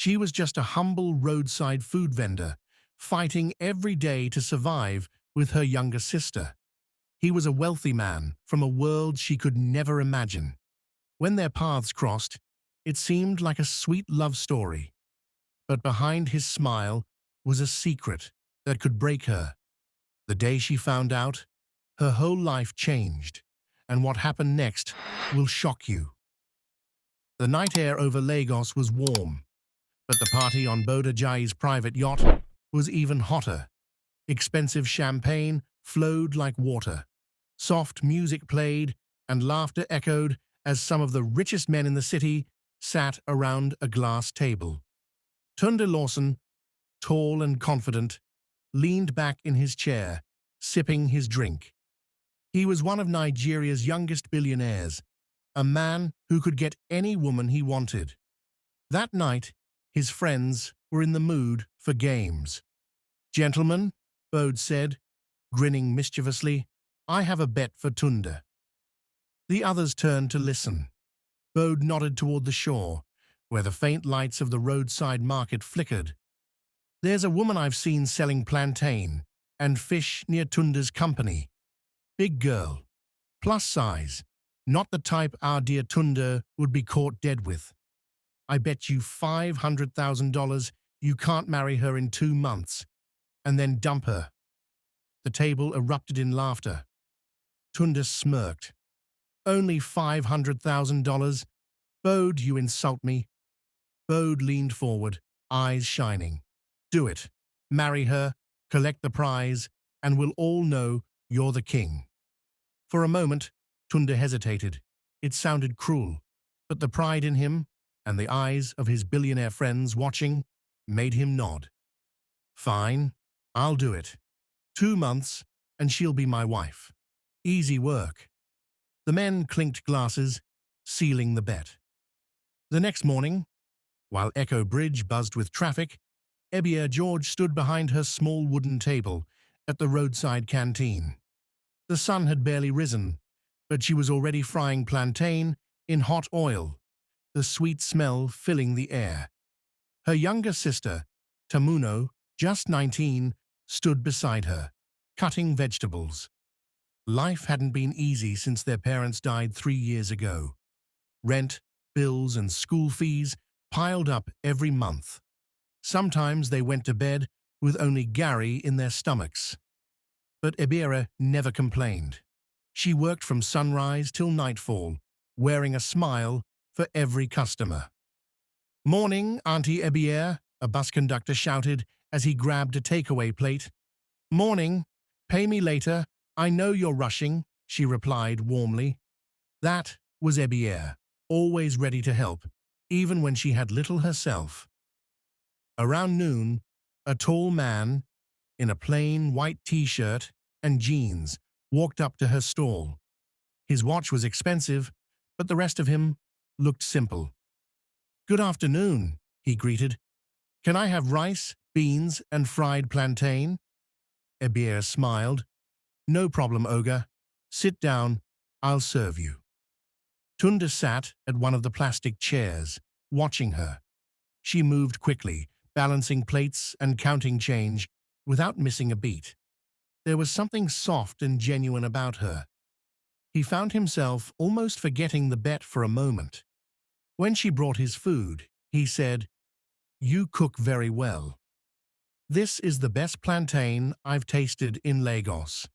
She was just a humble roadside food vendor, fighting every day to survive with her younger sister. He was a wealthy man from a world she could never imagine. When their paths crossed, it seemed like a sweet love story. But behind his smile was a secret that could break her. The day she found out, her whole life changed, and what happened next will shock you. The night air over Lagos was warm, but the party on Bodajai's private yacht was even hotter. Expensive champagne flowed like water. Soft music played, and laughter echoed as some of the richest men in the city sat around a glass table. Tunde Lawson, tall and confident, leaned back in his chair, sipping his drink. He was one of Nigeria's youngest billionaires, a man who could get any woman he wanted. That night, his friends were in the mood for games. "Gentlemen," Bode said, grinning mischievously, "I have a bet for Tunde." The others turned to listen. Bode nodded toward the shore, where the faint lights of the roadside market flickered. "There's a woman I've seen selling plantain and fish near Tunde's company. Big girl, plus size, not the type our dear Tunde would be caught dead with. I bet you $500,000 you can't marry her in 2 months, and then dump her." The table erupted in laughter. Tunde smirked. "Only $500,000? Bode, you insult me." Bode leaned forward, eyes shining. "Do it. Marry her, collect the prize, and we'll all know you're the king." For a moment, Tunde hesitated. It sounded cruel, but the pride in him, and the eyes of his billionaire friends watching, made him nod. "Fine, I'll do it. 2 months, and she'll be my wife. Easy work." The men clinked glasses, sealing the bet. The next morning, while Echo Bridge buzzed with traffic, Ebiere George stood behind her small wooden table at the roadside canteen. The sun had barely risen, but she was already frying plantain in hot oil, the sweet smell filling the air. Her younger sister, Tamuno, just 19, stood beside her, cutting vegetables. Life hadn't been easy since their parents died 3 years ago. Rent, bills, and school fees piled up every month. Sometimes they went to bed with only Gary in their stomachs. But Ebiere never complained. She worked from sunrise till nightfall, wearing a smile for every customer. "Morning, Auntie Ebiere," a bus conductor shouted as he grabbed a takeaway plate. "Morning. Pay me later. I know you're rushing," she replied warmly. That was Ebiere, always ready to help, even when she had little herself. Around noon, a tall man, in a plain white t-shirt and jeans, walked up to her stall. His watch was expensive, but the rest of him looked simple. "Good afternoon," he greeted. "Can I have rice, beans, and fried plantain?" Ebiere smiled. "No problem, Ogre. Sit down, I'll serve you." Tunde sat at one of the plastic chairs, watching her. She moved quickly, balancing plates and counting change without missing a beat. There was something soft and genuine about her. He found himself almost forgetting the bet for a moment. When she brought his food, he said, "You cook very well. This is the best plantain I've tasted in Lagos."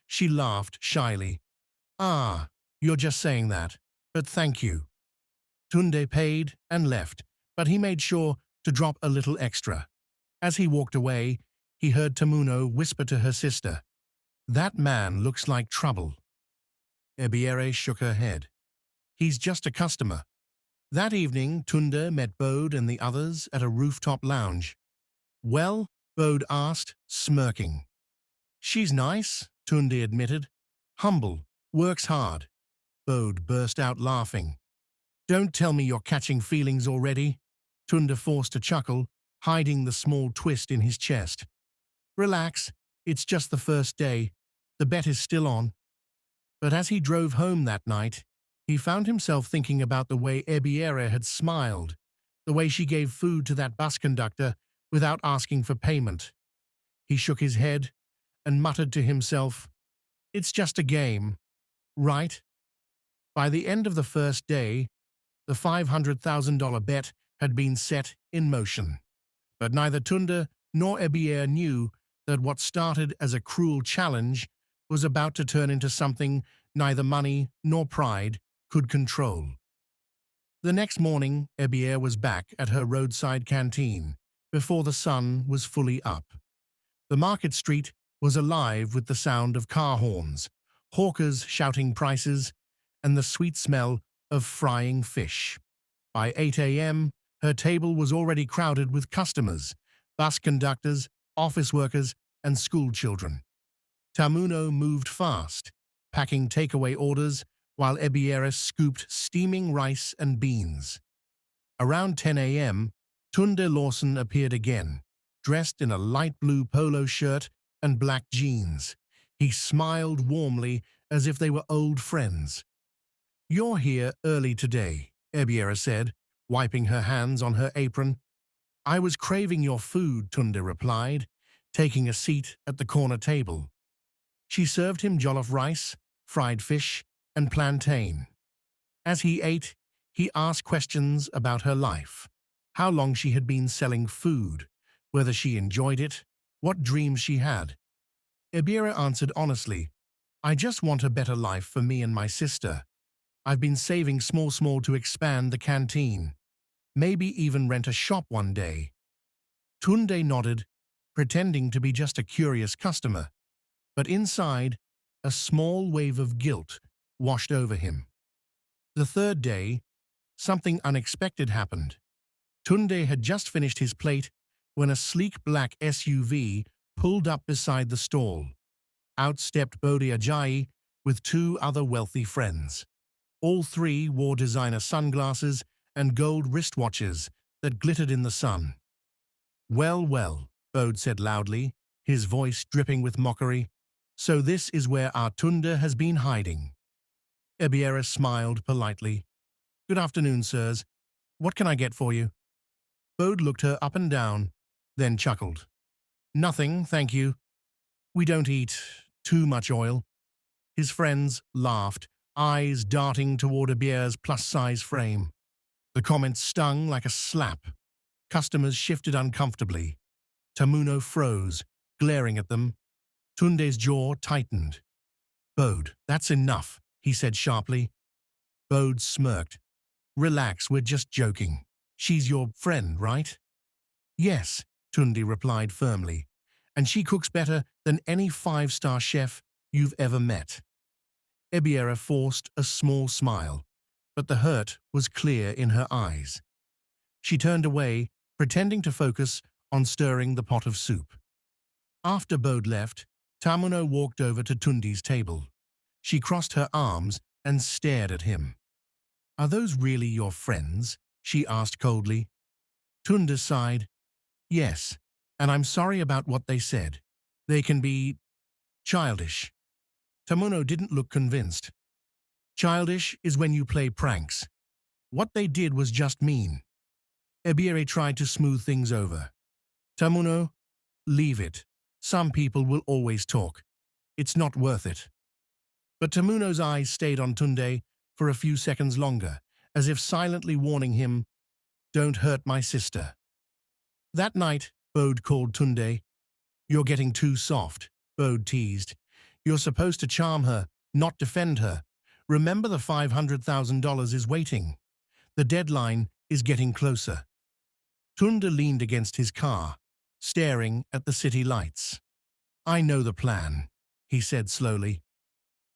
She laughed shyly. "Ah, you're just saying that, but thank you." Tunde paid and left, but he made sure to drop a little extra. As he walked away, he heard Tamuno whisper to her sister, "That man looks like trouble." Ebiere shook her head. "He's just a customer." That evening, Tunde met Bode and the others at a rooftop lounge. "Well?" Bode asked, smirking. "She's nice," Tunde admitted. "Humble, works hard." Bode burst out laughing. "Don't tell me you're catching feelings already." Tunde forced a chuckle, hiding the small twist in his chest. "Relax, it's just the first day. The bet is still on." But as he drove home that night, he found himself thinking about the way Ebiere had smiled The way she gave food to that bus conductor without asking for payment. He shook his head and muttered to himself, "It's just a game, right?" By the end of the first day, the $500,000 bet had been set in motion. But neither Tunde nor Ebiere knew that what started as a cruel challenge was about to turn into something neither money nor pride could control. The next morning, Ebiere was back at her roadside canteen before the sun was fully up. The market street was alive with the sound of car horns, hawkers shouting prices, and the sweet smell of frying fish. By 8 a.m., her table was already crowded with customers, bus conductors, office workers, and school children. Tamuno moved fast, packing takeaway orders while Ebiere scooped steaming rice and beans. Around 10 a.m., Tunde Lawson appeared again, dressed in a light blue polo shirt and black jeans. He smiled warmly as if they were old friends. "You're here early today," Ebiere said, wiping her hands on her apron. "I was craving your food," Tunde replied, taking a seat at the corner table. She served him jollof rice, fried fish, and plantain. As he ate, he asked questions about her life, how long she had been selling food, whether she enjoyed it, what dreams she had. Ebiere answered honestly, "I just want a better life for me and my sister. I've been saving small to expand the canteen, maybe even rent a shop one day." Tunde nodded, pretending to be just a curious customer, but inside, a small wave of guilt washed over him. The third day, something unexpected happened. Tunde had just finished his plate when a sleek black SUV pulled up beside the stall. Out stepped Bode Ajayi with two other wealthy friends. All three wore designer sunglasses and gold wristwatches that glittered in the sun. "Well, well," Bode said loudly, his voice dripping with mockery. "So this is where our Tunde has been hiding." Ebiere smiled politely. "Good afternoon, sirs. What can I get for you?" Bode looked her up and down, then chuckled. "Nothing, thank you. We don't eat too much oil." His friends laughed, eyes darting toward Ebiere's plus-size frame. The comment stung like a slap. Customers shifted uncomfortably. Tamuno froze, glaring at them. Tunde's jaw tightened. "Bode, that's enough," he said sharply. Bode smirked. "Relax, we're just joking. She's your friend, right?" "Yes," Tunde replied firmly. "And she cooks better than any five-star chef you've ever met." Ebiere forced a small smile, but the hurt was clear in her eyes. She turned away, pretending to focus on stirring the pot of soup. After Bode left, Tamuno walked over to Tunde's table. She crossed her arms and stared at him. "Are those really your friends?" she asked coldly. Tunde sighed. "Yes, and I'm sorry about what they said. They can be childish." Tamuno didn't look convinced. "Childish is when you play pranks. What they did was just mean." Ebiere tried to smooth things over. "Tamuno, leave it. Some people will always talk. It's not worth it." But Tamuno's eyes stayed on Tunde for a few seconds longer, as if silently warning him, "Don't hurt my sister." That night, Bode called Tunde. "You're getting too soft," Bode teased. "You're supposed to charm her, not defend her. Remember, the $500,000 is waiting. The deadline is getting closer." Tunde leaned against his car, staring at the city lights. "I know the plan," he said slowly.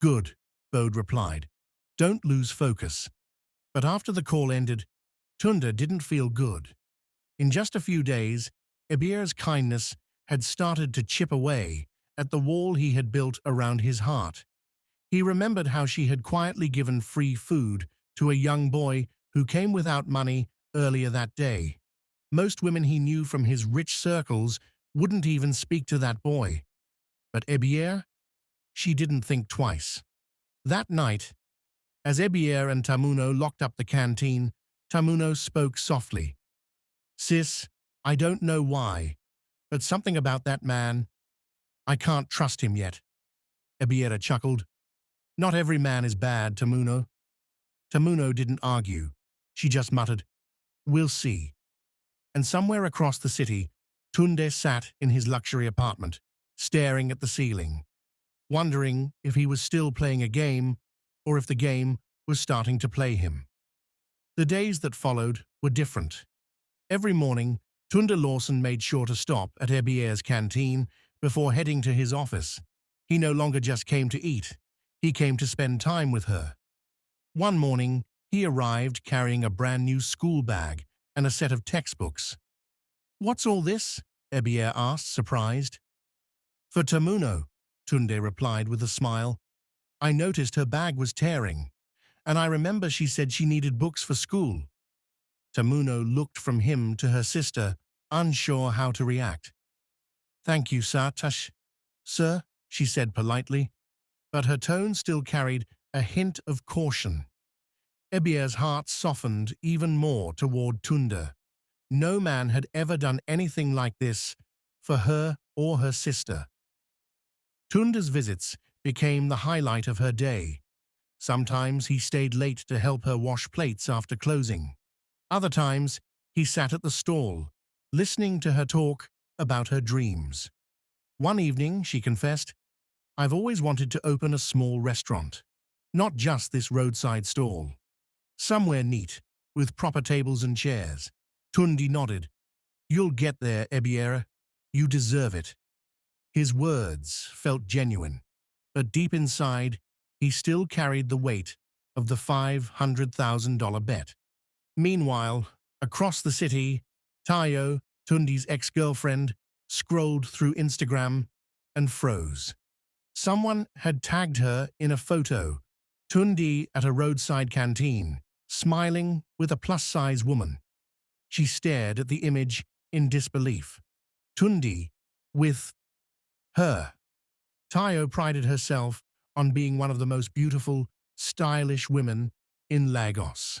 "Good," Bode replied. "Don't lose focus." But after the call ended, Tunde didn't feel good. In just a few days, Ebiere's kindness had started to chip away at the wall he had built around his heart. He remembered how she had quietly given free food to a young boy who came without money earlier that day. Most women he knew from his rich circles wouldn't even speak to that boy. But Ebiere? She didn't think twice. That night, as Ebiere and Tamuno locked up the canteen, Tamuno spoke softly. Sis, I don't know why, but something about that man, I can't trust him yet. Ebiere chuckled. Not every man is bad, Tamuno. Tamuno didn't argue. She just muttered, We'll see. And somewhere across the city, Tunde sat in his luxury apartment, staring at the ceiling, wondering if he was still playing a game or if the game was starting to play him. The days that followed were different. Every morning, Tunde Lawson made sure to stop at Ebiere's canteen before heading to his office. He no longer just came to eat. He came to spend time with her. One morning, he arrived carrying a brand new school bag and a set of textbooks. What's all this? Ebiere asked, surprised. For Tamuno, Tunde replied with a smile. I noticed her bag was tearing, and I remember she said she needed books for school. Tamuno looked from him to her sister, unsure how to react. Thank you, Satash. Sir, she said politely, but her tone still carried a hint of caution. Ebiere's heart softened even more toward Tunde. No man had ever done anything like this for her or her sister. Tunde's visits became the highlight of her day. Sometimes he stayed late to help her wash plates after closing. Other times, he sat at the stall, listening to her talk about her dreams. One evening, she confessed, I've always wanted to open a small restaurant. Not just this roadside stall. Somewhere neat, with proper tables and chairs. Tunde nodded. You'll get there, Ebiere. You deserve it. His words felt genuine, but deep inside, he still carried the weight of the $500,000 bet. Meanwhile, across the city, Tayo, Tunde's ex-girlfriend, scrolled through Instagram and froze. Someone had tagged her in a photo, Tunde at a roadside canteen, smiling with a plus-size woman. She stared at the image in disbelief. Tunde with her. Tayo prided herself on being one of the most beautiful, stylish women in Lagos.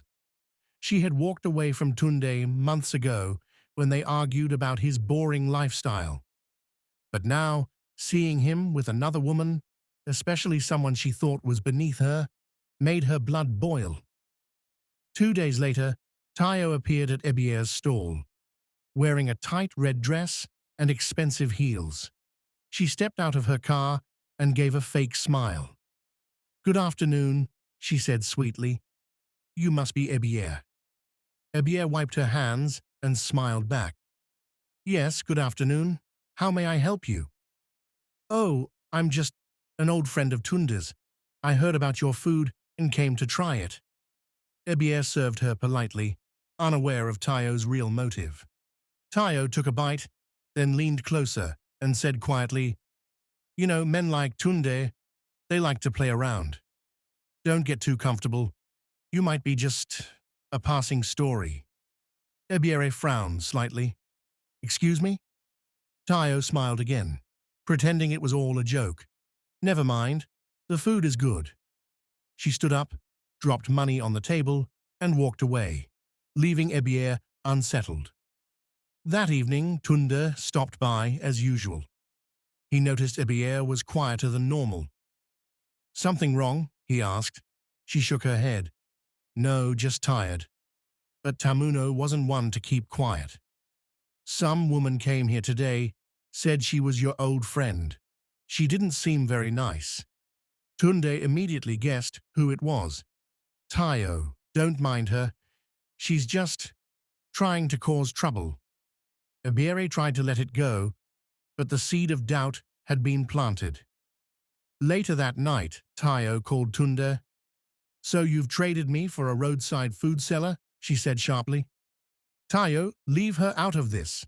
She had walked away from Tunde months ago when they argued about his boring lifestyle. But now, seeing him with another woman, especially someone she thought was beneath her, made her blood boil. 2 days later, Tayo appeared at Ebiere's stall, wearing a tight red dress and expensive heels. She stepped out of her car and gave a fake smile. Good afternoon, she said sweetly. You must be Ebiere. Ebiere wiped her hands and smiled back. Yes, good afternoon. How may I help you? Oh, I'm just an old friend of Tunde's. I heard about your food and came to try it. Ebiere served her politely, unaware of Tayo's real motive. Tayo took a bite, then leaned closer and said quietly, You know, men like Tunde, they like to play around. Don't get too comfortable. You might be just a passing story. Ebiere frowned slightly. Excuse me? Tayo smiled again, pretending it was all a joke. Never mind, the food is good. She stood up, dropped money on the table, and walked away, leaving Ebiere unsettled. That evening, Tunde stopped by as usual. He noticed Ebiere was quieter than normal. Something wrong? He asked. She shook her head. No, just tired. But Tamuno wasn't one to keep quiet. Some woman came here today, said she was your old friend. She didn't seem very nice. Tunde immediately guessed who it was. Tayo, don't mind her. She's just trying to cause trouble. Ebiere tried to let it go, but the seed of doubt had been planted. Later that night, Tayo called Tunde. So you've traded me for a roadside food seller? She said sharply. Tayo, leave her out of this,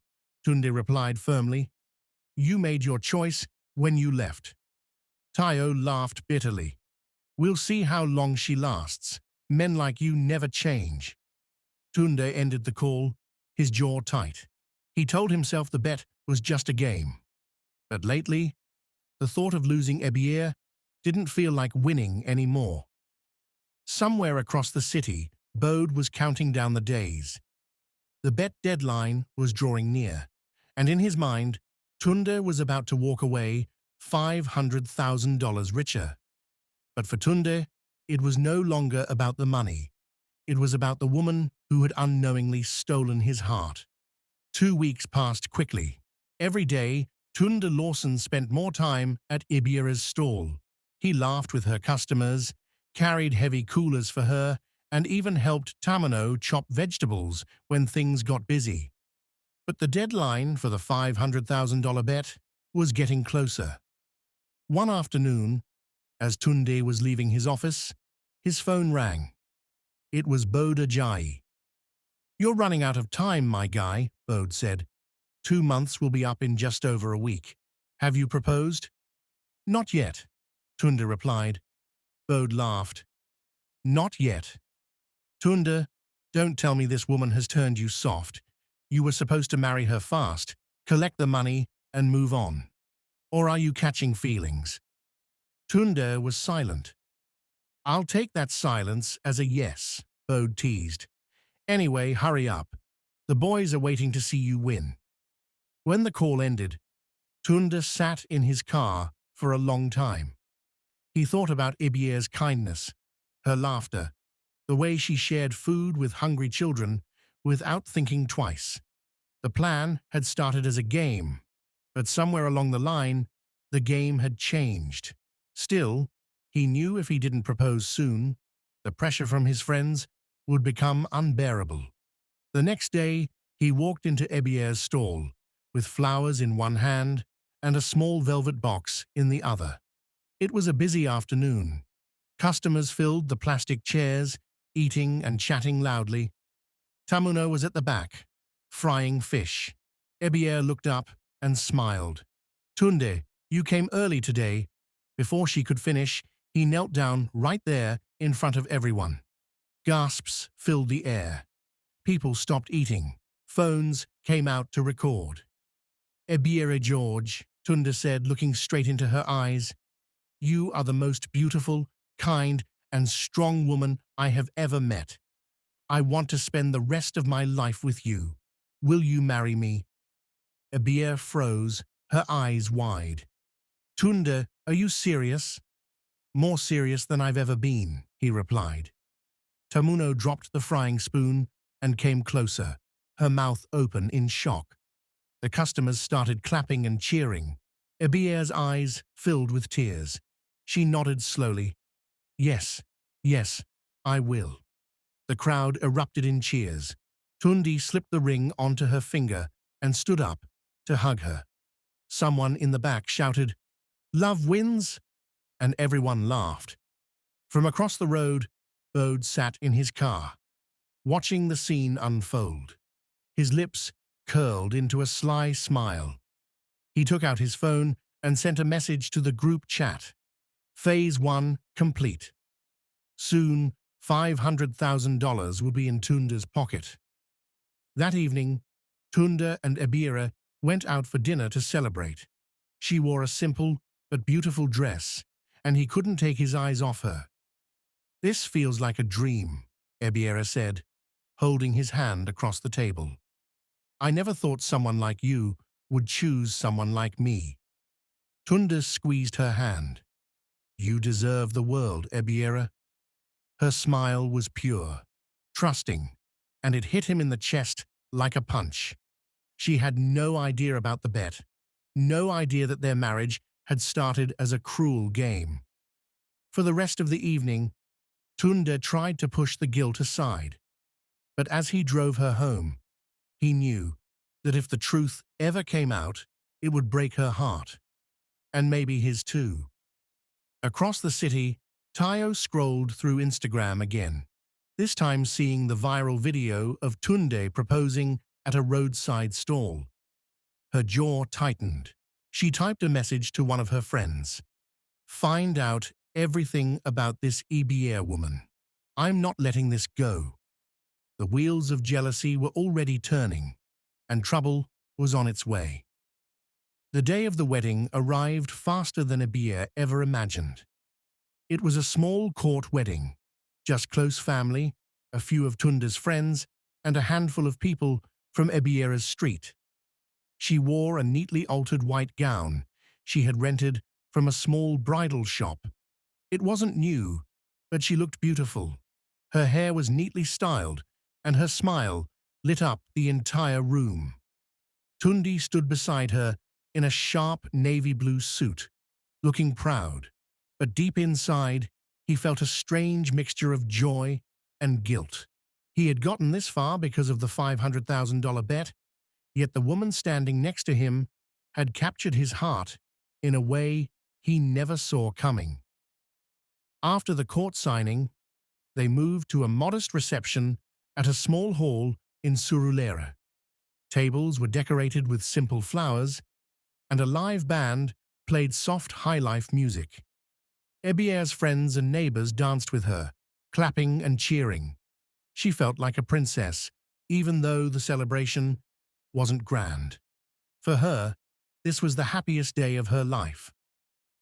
Tunde replied firmly. You made your choice when you left. Tayo laughed bitterly. We'll see how long she lasts. Men like you never change. Tunde ended the call, his jaw tight. He told himself the bet was just a game. But lately, the thought of losing Ebiere didn't feel like winning anymore. Somewhere across the city, Bode was counting down the days. The bet deadline was drawing near, and in his mind, Tunde was about to walk away $500,000 richer. But for Tunde, it was no longer about the money. It was about the woman who had unknowingly stolen his heart. 2 weeks passed quickly. Every day, Tunde Lawson spent more time at Ebiere's stall. He laughed with her customers, carried heavy coolers for her, and even helped Tamino chop vegetables when things got busy. But the deadline for the $500,000 bet was getting closer. One afternoon, as Tunde was leaving his office, his phone rang. It was Bode Ajayi. "You're running out of time, my guy," Bode said. "2 months will be up in just over a week. Have you proposed?" "Not yet," Tunde replied. Bode laughed. "Not yet. Tunde, don't tell me this woman has turned you soft. You were supposed to marry her fast, collect the money, and move on. Or are you catching feelings?" Tunde was silent. "I'll take that silence as a yes," Bode teased. "Anyway, hurry up. The boys are waiting to see you win." When the call ended, Tunde sat in his car for a long time. He thought about Ebiere's kindness, her laughter, the way she shared food with hungry children without thinking twice. The plan had started as a game, but somewhere along the line, the game had changed. Still, he knew if he didn't propose soon, the pressure from his friends would become unbearable. The next day, he walked into Ebiere's stall, with flowers in one hand and a small velvet box in the other. It was a busy afternoon. Customers filled the plastic chairs, eating and chatting loudly. Tamino was at the back, frying fish. Ebiere looked up and smiled. "Tunde, you came early today." Before she could finish, he knelt down right there in front of everyone. Gasps filled the air. People stopped eating. Phones came out to record. "Ebiere George," Tunde said, looking straight into her eyes, "you are the most beautiful, kind, and strong woman I have ever met. I want to spend the rest of my life with you. Will you marry me?" Ebiere froze, her eyes wide. "Tunde, are you serious?" "More serious than I've ever been," he replied. Tamino dropped the frying spoon and came closer, her mouth open in shock. The customers started clapping and cheering. Ebiere's eyes filled with tears. She nodded slowly. "Yes, yes, I will." The crowd erupted in cheers. Tunde slipped the ring onto her finger and stood up to hug her. Someone in the back shouted, "Love wins!" and everyone laughed. From across the road, Bode sat in his car, watching the scene unfold. His lips curled into a sly smile. He took out his phone and sent a message to the group chat. Phase 1 complete. Soon, $500,000 will be in Tunde's pocket. That evening, Tunde and Ebiere went out for dinner to celebrate. She wore a simple but beautiful dress, and he couldn't take his eyes off her. "This feels like a dream," Ebiere said, holding his hand across the table. "I never thought someone like you would choose someone like me." Tunde squeezed her hand. "You deserve the world, Ebiere." Her smile was pure, trusting, and it hit him in the chest like a punch. She had no idea about the bet, no idea that their marriage had started as a cruel game. For the rest of the evening, Tunde tried to push the guilt aside. But as he drove her home, he knew that if the truth ever came out, it would break her heart. And maybe his too. Across the city, Tayo scrolled through Instagram again, this time seeing the viral video of Tunde proposing at a roadside stall. Her jaw tightened. She typed a message to one of her friends. "Find out everything about this Ebiere woman. I'm not letting this go." The wheels of jealousy were already turning, and trouble was on its way. The day of the wedding arrived faster than Ebiere ever imagined. It was a small court wedding, just close family, a few of Tunde's friends, and a handful of people from Ebiere's street. She wore a neatly altered white gown she had rented from a small bridal shop. It wasn't new, but she looked beautiful. Her hair was neatly styled, and her smile lit up the entire room. Tundi stood beside her in a sharp navy blue suit, looking proud, but deep inside he felt a strange mixture of joy and guilt. He had gotten this far because of the $500,000 bet, yet the woman standing next to him had captured his heart in a way he never saw coming. After the court signing, they moved to a modest reception at a small hall in Surulere. Tables were decorated with simple flowers, and a live band played soft high-life music. Ebiere's friends and neighbors danced with her, clapping and cheering. She felt like a princess, even though the celebration wasn't grand. For her, this was the happiest day of her life.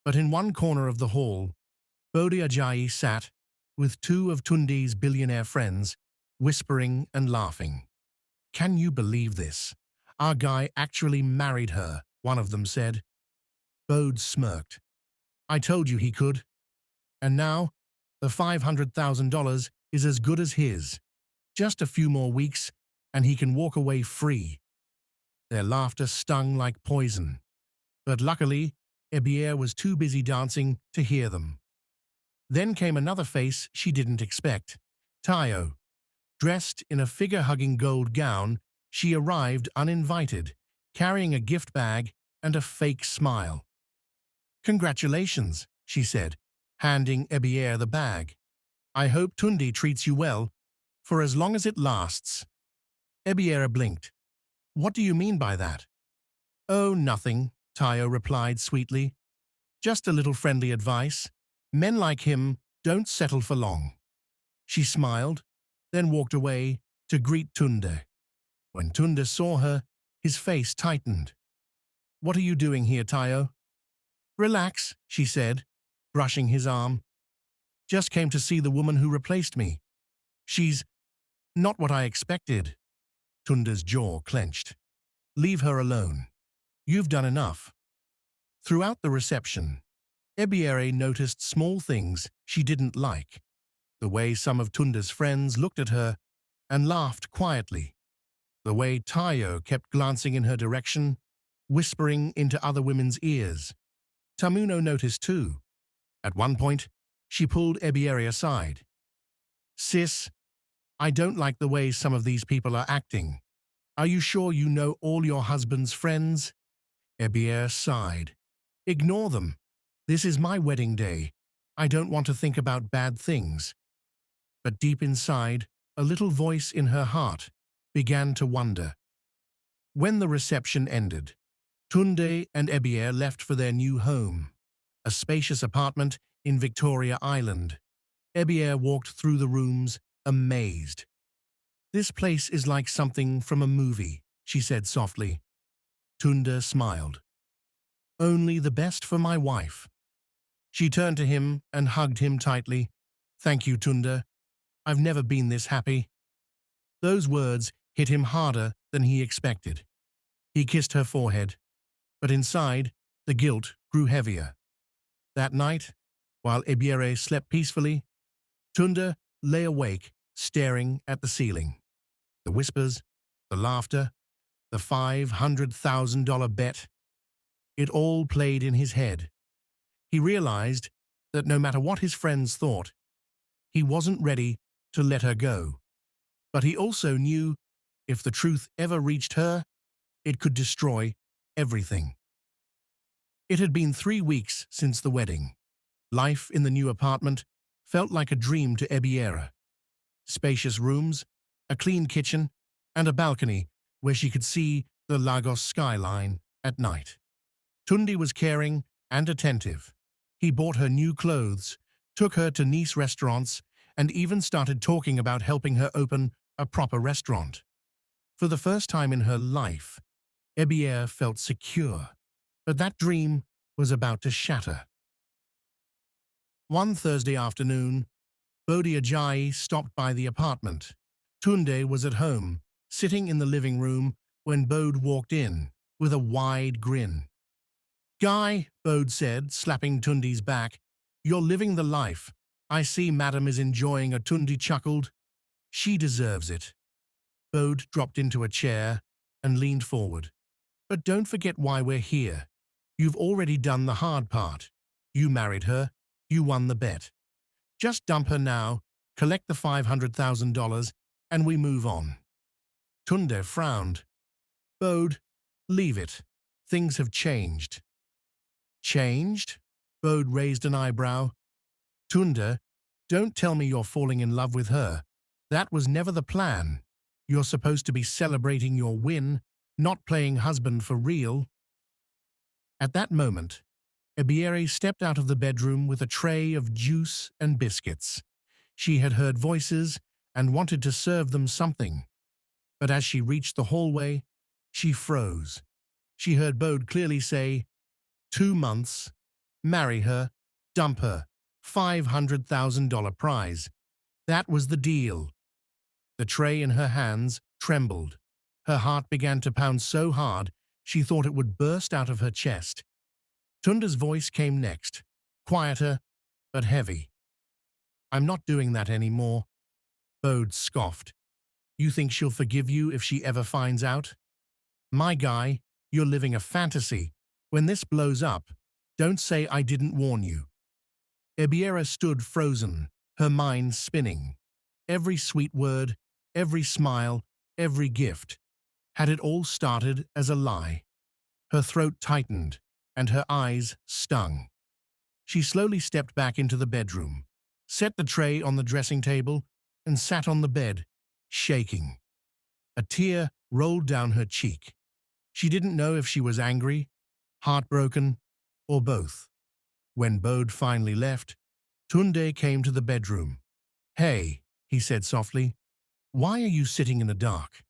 But in one corner of the hall, Bode Ajayi sat with two of Tundi's billionaire friends, whispering and laughing. "Can you believe this? Our guy actually married her," one of them said. Bode smirked. "I told you he could. And now, the $500,000 is as good as his. Just a few more weeks, and he can walk away free." Their laughter stung like poison, but luckily, Ebiere was too busy dancing to hear them. Then came another face she didn't expect. Tayo. Dressed in a figure-hugging gold gown, she arrived uninvited, carrying a gift bag and a fake smile. "Congratulations," she said, handing Ebiere the bag. "I hope Tundi treats you well, for as long as it lasts." Ebiere blinked. "What do you mean by that?" "Oh, nothing," Tayo replied sweetly. "Just a little friendly advice. Men like him don't settle for long." She smiled, then walked away to greet Tunde. When Tunde saw her, his face tightened. "What are you doing here, Tayo?" "Relax," she said, brushing his arm. "Just came to see the woman who replaced me. She's not what I expected." Tunde's jaw clenched. "Leave her alone. You've done enough." Throughout the reception, Ebiere noticed small things she didn't like. The way some of Tunde's friends looked at her and laughed quietly. The way Tayo kept glancing in her direction, whispering into other women's ears. Tamuno noticed too. At one point, she pulled Ebiere aside. "Sis, I don't like the way some of these people are acting. Are you sure you know all your husband's friends?" Ebiere sighed. "Ignore them. This is my wedding day. I don't want to think about bad things." But deep inside, a little voice in her heart began to wonder. When the reception ended, Tunde and Ebiere left for their new home, a spacious apartment in Victoria Island. Ebiere walked through the rooms, amazed. "This place is like something from a movie," she said softly. Tunde smiled. "Only the best for my wife." She turned to him and hugged him tightly. "Thank you, Tunde. I've never been this happy." Those words hit him harder than he expected. He kissed her forehead, but inside, the guilt grew heavier. That night, while Ebiere slept peacefully, Tunde lay awake, staring at the ceiling. The whispers, the laughter, the $500,000 bet. It all played in his head. He realized that no matter what his friends thought, he wasn't ready to let her go. But he also knew if the truth ever reached her, it could destroy everything. It had been 3 weeks since the wedding. Life in the new apartment felt like a dream to Ebiere. Spacious rooms, a clean kitchen, and a balcony where she could see the Lagos skyline at night. Tundi was caring and attentive. He bought her new clothes, took her to nice restaurants, and even started talking about helping her open a proper restaurant. For the first time in her life, Ebiere felt secure, but that dream was about to shatter. One Thursday afternoon, Bode Ajayi stopped by the apartment. Tunde was at home, sitting in the living room when Bode walked in, with a wide grin. "Guy," Bode said, slapping Tunde's back, "you're living the life. I see Madam is enjoying it." Tunde chuckled. "She deserves it." Bode dropped into a chair and leaned forward. "But don't forget why we're here. You've already done the hard part. You married her. You won the bet. Just dump her now, collect the $500,000, and we move on." Tunde frowned. "Bode, leave it. Things have changed." "Changed?" Bode raised an eyebrow. "Tunde, don't tell me you're falling in love with her. That was never the plan. You're supposed to be celebrating your win, not playing husband for real." At that moment, Ebiere stepped out of the bedroom with a tray of juice and biscuits. She had heard voices and wanted to serve them something. But as she reached the hallway, she froze. She heard Bode clearly say, "2 months, marry her, dump her, $500,000 prize." That was the deal. The tray in her hands trembled. Her heart began to pound so hard she thought it would burst out of her chest. Tunde's voice came next, quieter but heavy. "I'm not doing that anymore." Bode scoffed. "You think she'll forgive you if she ever finds out? My guy, you're living a fantasy. When this blows up, don't say I didn't warn you." Ebiere stood frozen, her mind spinning. Every sweet word, every smile, every gift. Had it all started as a lie? Her throat tightened, and her eyes stung. She slowly stepped back into the bedroom, set the tray on the dressing table, and sat on the bed, shaking. A tear rolled down her cheek. She didn't know if she was angry, heartbroken, or both. When Bode finally left, Tunde came to the bedroom. "Hey," he said softly, "why are you sitting in the dark?"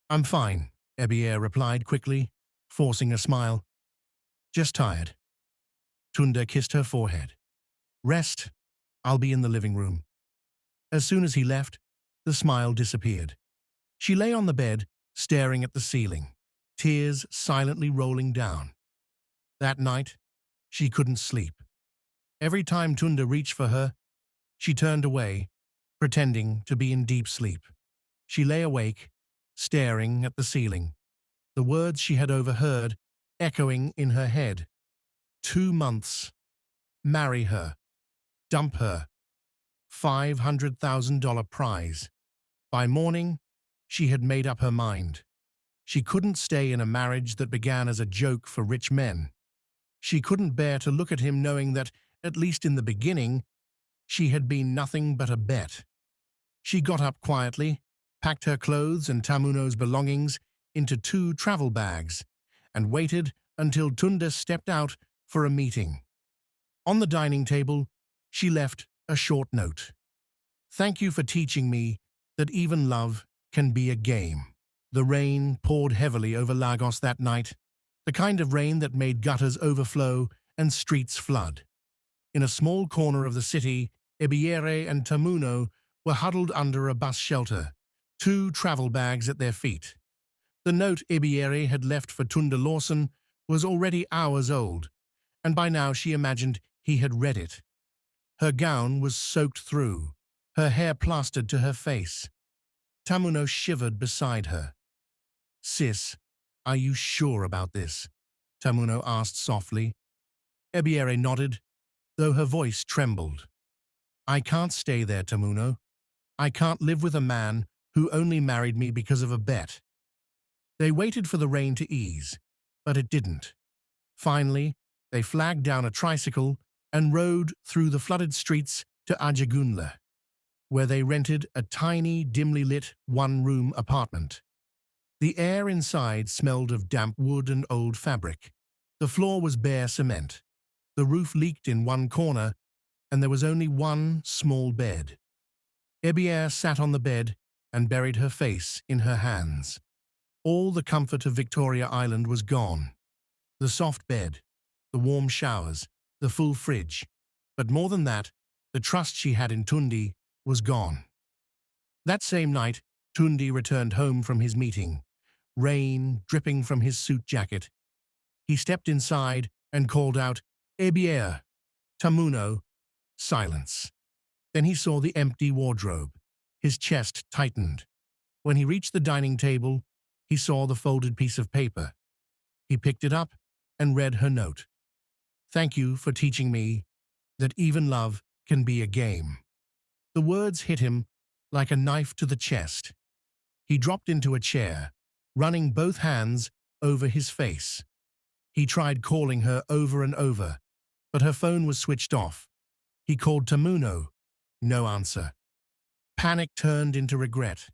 "I'm fine," Ebiere replied quickly, forcing a smile. "Just tired." Tunde kissed her forehead. "Rest. I'll be in the living room." As soon as he left, the smile disappeared. She lay on the bed, staring at the ceiling, tears silently rolling down. That night, she couldn't sleep. Every time Tunde reached for her, she turned away, pretending to be in deep sleep. She lay awake, staring at the ceiling, the words she had overheard echoing in her head. 2 months. Marry her. Dump her. $500,000 prize. By morning, she had made up her mind. She couldn't stay in a marriage that began as a joke for rich men. She couldn't bear to look at him knowing that, at least in the beginning, she had been nothing but a bet. She got up quietly, packed her clothes and Tamuno's belongings into 2 travel bags, and waited until Tunde stepped out for a meeting. On the dining table, she left a short note. "Thank you for teaching me that even love can be a game." The rain poured heavily over Lagos that night, the kind of rain that made gutters overflow and streets flood. In a small corner of the city, Ebiere and Tamuno were huddled under a bus shelter, 2 travel bags at their feet. The note Ebiere had left for Tunde Lawson was already hours old, and by now she imagined he had read it. Her gown was soaked through, her hair plastered to her face. Tamuno shivered beside her. "Sis, are you sure about this?" Tamuno asked softly. Ebiere nodded, though her voice trembled. "I can't stay there, Tamuno. I can't live with a man who only married me because of a bet." They waited for the rain to ease, but it didn't. Finally, they flagged down a tricycle and rode through the flooded streets to Ajagunle, where they rented a tiny, dimly lit 1-room apartment. The air inside smelled of damp wood and old fabric. The floor was bare cement. The roof leaked in one corner, and there was only one small bed. Ebiere sat on the bed and buried her face in her hands. All the comfort of Victoria Island was gone. The soft bed, the warm showers, the full fridge. But more than that, the trust she had in Tunde was gone. That same night, Tundi returned home from his meeting, rain dripping from his suit jacket. He stepped inside and called out, "Ebiere, Tamuno," silence. Then he saw the empty wardrobe. His chest tightened. When he reached the dining table, he saw the folded piece of paper. He picked it up and read her note. "Thank you for teaching me that even love can be a game." The words hit him like a knife to the chest. He dropped into a chair, running both hands over his face. He tried calling her over and over, but her phone was switched off. He called Tamuno. No answer. Panic turned into regret.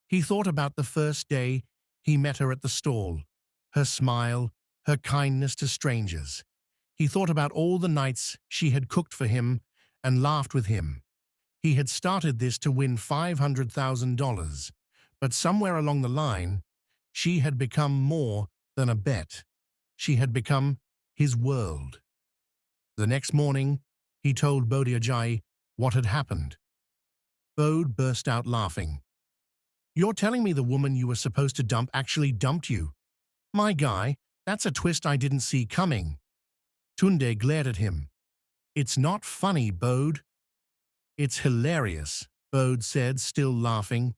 He thought about the first day he met her at the stall, her smile, her kindness to strangers. He thought about all the nights she had cooked for him and laughed with him. He had started this to win $500,000, but somewhere along the line, she had become more than a bet. She had become his world. The next morning, he told Bodiajai what had happened. Bode burst out laughing. "You're telling me the woman you were supposed to dump actually dumped you? My guy, that's a twist I didn't see coming." Tunde glared at him. "It's not funny, Bode." "It's hilarious," Bode said, still laughing.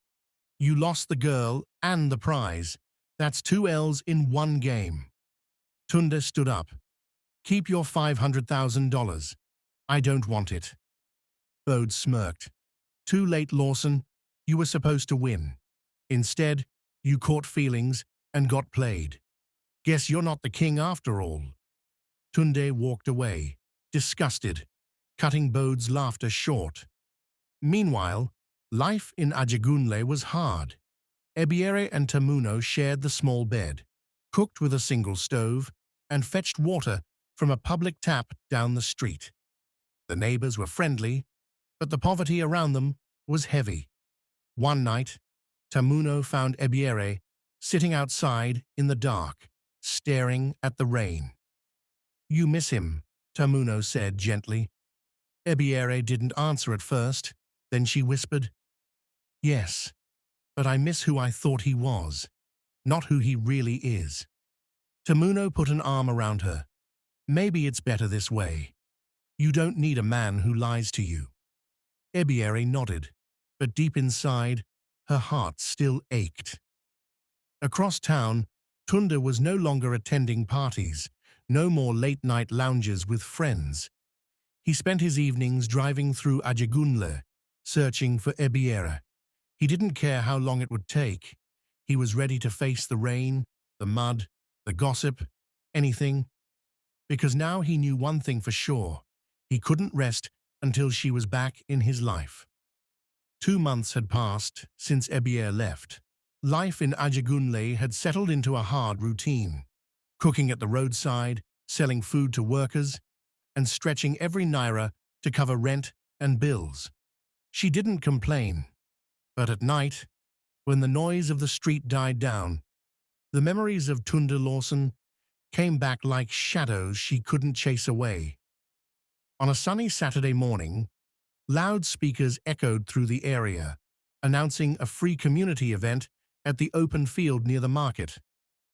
"You lost the girl and the prize. That's 2 L's in one game." Tunde stood up. "Keep your $500,000. I don't want it." Bode smirked. "Too late, Lawson. You were supposed to win. Instead, you caught feelings and got played. Guess you're not the king after all." Tunde walked away, disgusted, cutting Bode's laughter short. Meanwhile, life in Ajagunle was hard. Ebiere and Tamuno shared the small bed, cooked with a single stove, and fetched water from a public tap down the street. The neighbors were friendly, but the poverty around them was heavy. One night, Tamuno found Ebiere sitting outside in the dark, staring at the rain. "You miss him," Tamuno said gently. Ebiere didn't answer at first. Then she whispered, "Yes, but I miss who I thought he was, not who he really is." Tamuno put an arm around her. "Maybe it's better this way. You don't need a man who lies to you." Ebiere nodded, but deep inside, her heart still ached. Across town, Tunde was no longer attending parties, no more late-night lounges with friends. He spent his evenings driving through Ajagunle, searching for Ebiere. He didn't care how long it would take. He was ready to face the rain, the mud, the gossip, anything. Because now he knew one thing for sure. He couldn't rest until she was back in his life. 2 months had passed since Ebiere left. Life in Ajagunle had settled into a hard routine. Cooking at the roadside, selling food to workers, and stretching every naira to cover rent and bills. She didn't complain. But at night, when the noise of the street died down, the memories of Tunde Lawson came back like shadows she couldn't chase away. On a sunny Saturday morning, loudspeakers echoed through the area, announcing a free community event at the open field near the market.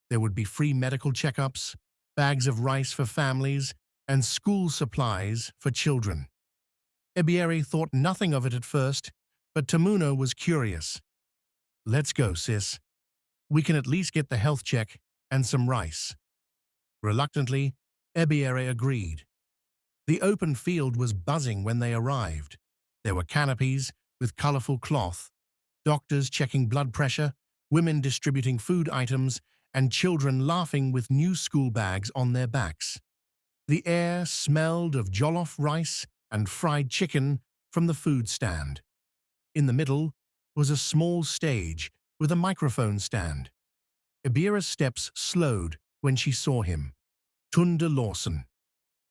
There would be free medical checkups, bags of rice for families, and school supplies for children. Ebiere thought nothing of it at first, but Tamuno was curious. "Let's go, sis. We can at least get the health check and some rice." Reluctantly, Ebiere agreed. The open field was buzzing when they arrived. There were canopies with colorful cloth, doctors checking blood pressure, women distributing food items, and children laughing with new school bags on their backs. The air smelled of jollof rice and fried chicken from the food stand. In the middle was a small stage with a microphone stand. Ebiere's steps slowed when she saw him. Tunde Lawson.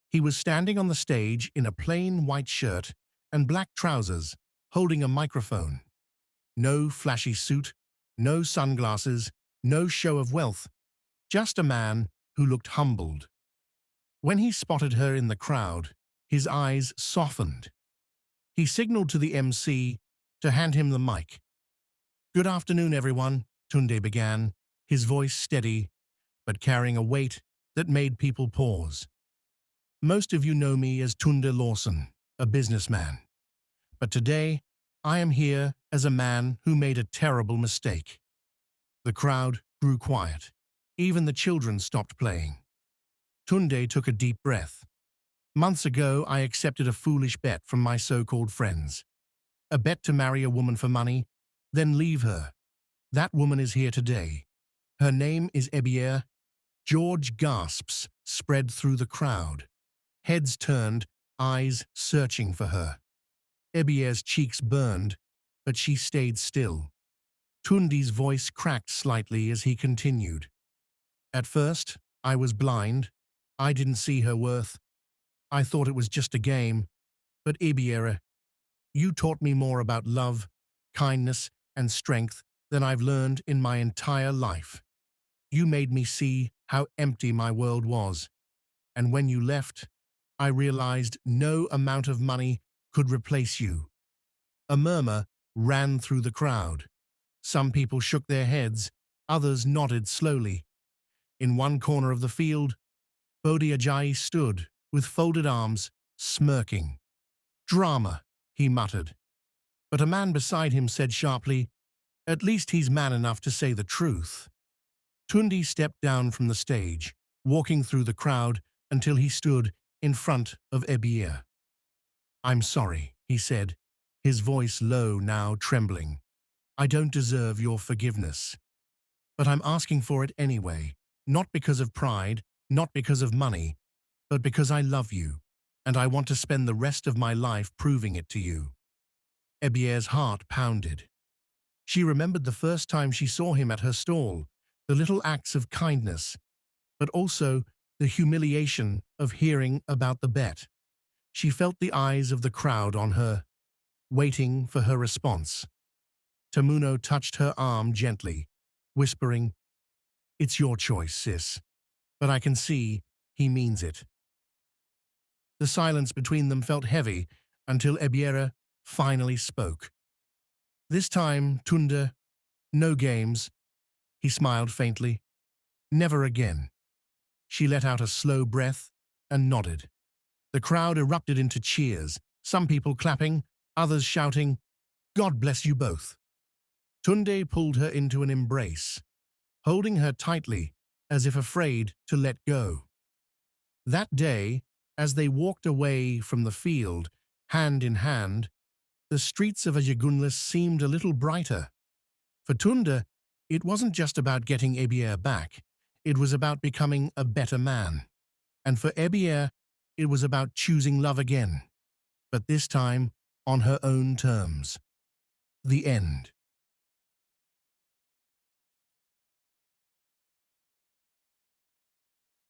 He was standing on the stage in a plain white shirt and black trousers, holding a microphone. No flashy suit, no sunglasses, no show of wealth, just a man who looked humbled. When he spotted her in the crowd, his eyes softened. He signaled to the MC to hand him the mic. Good afternoon, everyone, Tunde began, his voice steady, but carrying a weight that made people pause. Most of you know me as Tunde Lawson, a businessman. But today, I am here as a man who made a terrible mistake. The crowd grew quiet. Even the children stopped playing. Tunde took a deep breath. Months ago, I accepted a foolish bet from my so-called friends. A bet to marry a woman for money, then leave her. That woman is here today. Her name is Ebiere. George gasps spread through the crowd. Heads turned, eyes searching for her. Ebiere's cheeks burned, but she stayed still. Tunde's voice cracked slightly as he continued. At first, I was blind. I didn't see her worth. I thought it was just a game. But Ebiere, you taught me more about love, kindness, and strength than I've learned in my entire life. You made me see how empty my world was. And when you left, I realized no amount of money could replace you. A murmur ran through the crowd. Some people shook their heads, others nodded slowly. In one corner of the field, Bodhi Ajayi stood, with folded arms, smirking. Drama, he muttered. But a man beside him said sharply, "At least he's man enough to say the truth." Tunde stepped down from the stage, walking through the crowd until he stood in front of Ebiere. "I'm sorry," he said, his voice low now trembling. "I don't deserve your forgiveness. But I'm asking for it anyway, not because of pride, not because of money, but because I love you, and I want to spend the rest of my life proving it to you." Ebiere's heart pounded. She remembered the first time she saw him at her stall, the little acts of kindness, but also the humiliation of hearing about the bet. She felt the eyes of the crowd on her, waiting for her response. Tamuno touched her arm gently, whispering, "It's your choice, sis, but I can see he means it." The silence between them felt heavy until Ebiere finally spoke. This time, Tunde, no games. He smiled faintly. Never again. She let out a slow breath and nodded. The crowd erupted into cheers, some people clapping, others shouting, "God bless you both." Tunde pulled her into an embrace, holding her tightly as if afraid to let go. That day, as they walked away from the field, hand in hand, the streets of Ajagunles seemed a little brighter. For Tunde, it wasn't just about getting Ebiere back, it was about becoming a better man. And for Ebiere, it was about choosing love again, but this time on her own terms. The end.